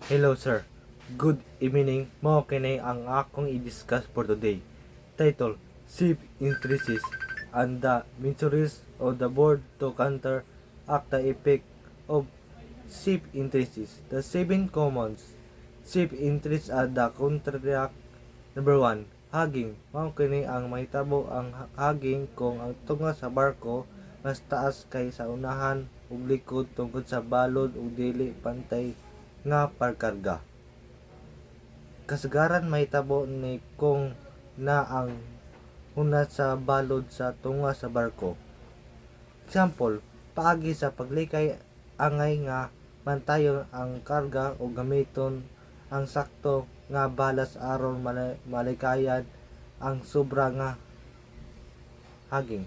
Hello sir, good evening. Mao kini ang akong i-discuss for today. Title: Ship Increases and the Measures of the Board to counteract the effect of ship increases. The 7 commons ship increase at the counteract. Number 1, haging. Mao kini ang mahitabo ang haging kung ang tunga sa barko mas taas kay sa unahan ug likod tungkod sa balod ug dili pantay nga pagkarga. Kasagaran mahitabo ni kung na ang una sa balod sa tunga sa barko. Example, paagi sa paglikay angay nga mantayon ang karga o gamiton ang sakto nga balas aron malikayan ang sobra nga haging.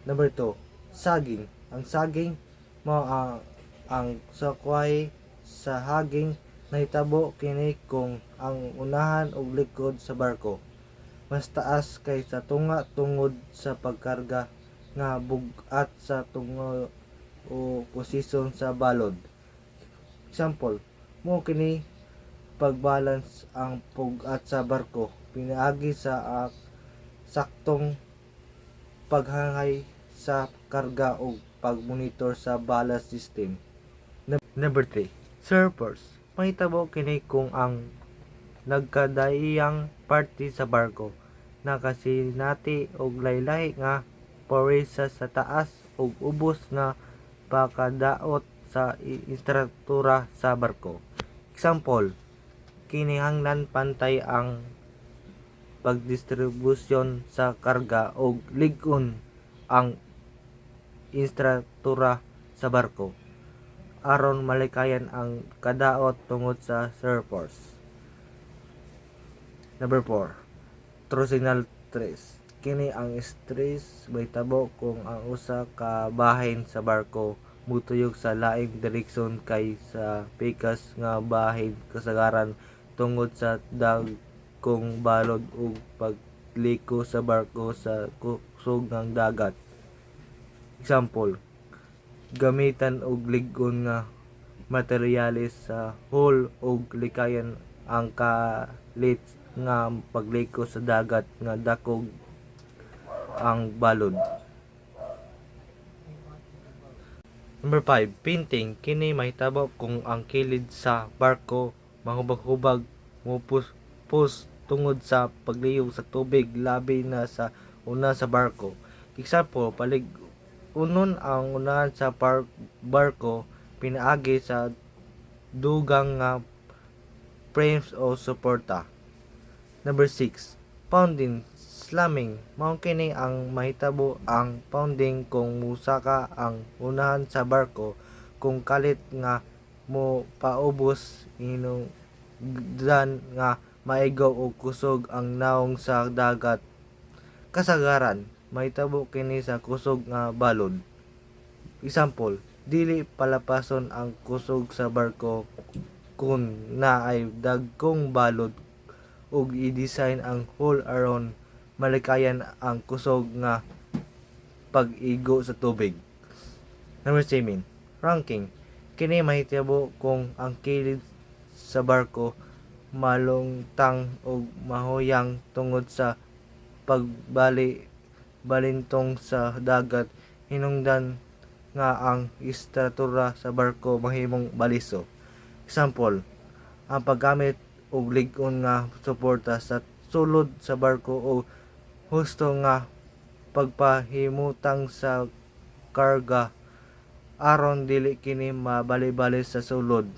Number 2, saging. Ang saging mao ang sakway sa haging nahitabo kini kung ang unahan ug likod sa barko mas taas kay sa tunga tungod sa pagkarga nga bugat sa tunga o posisyon sa balod. Example, mo kini pagbalance ang pugat sa barko pinaagi sa saktong paghangay sa karga o pagmonitor sa ballast system. Number 3, surfers. Mahitabo kini kung ang nagkadaiyang party sa barko nakasinati og laylay nga puresa sa taas ug ubos nga pakadaot sa istruktura sa barko. Example, kinihanglan pantay ang pagdistribusyon sa karga ug lig-on ang istruktura sa barko aron malikayan ang kadaot tungod sa surfers. Number 4, torsional stress. Kini ang stress mahitabo kung ang usa ka bahin sa barko mutuyog sa laing direksyon kay sa pikas nga bahin kasagaran tungod sa dagkong balod ug pagliko sa barko sa kusog ng dagat. Example, gamitan og lig-on nga materyales sa hull ug likayan ang kalit nga pagliko sa dagat nga dakog ang balod. Number 5, painting. Kini mahitabo kung ang kilid sa barko mahubag-hubag mupus tungod sa pagliyog sa tubig labi na sa una sa barko. Example, unon ang unahan sa barko pinaagi sa dugang nga frames o suporta. Number 6, pounding, slamming. Mao kini ang mahitabo ang pounding kung musaka ang unahan sa barko kung kalit nga mo paubos hinungdan nga maigaw o kusog ang naong sa dagat. Kasagaran mahitabo kini sa kusog nga balod. Example, dili palapason ang kusog sa barko kung naay dagkong balod ug i-design ang hull aron malikayan ang kusog nga pag-igo sa tubig. Number 7, ranking. Kini mahitabo kung ang kilid sa barko malungtang ug mahuyang tungod sa balintong sa dagat hinungdan nga ang istruktura sa barko mahimong baliso. Example, ang paggamit og lig-on nga suporta sa sulod sa barko o husto nga pagpahimutang sa karga aron dili kini mabali-bali sa sulod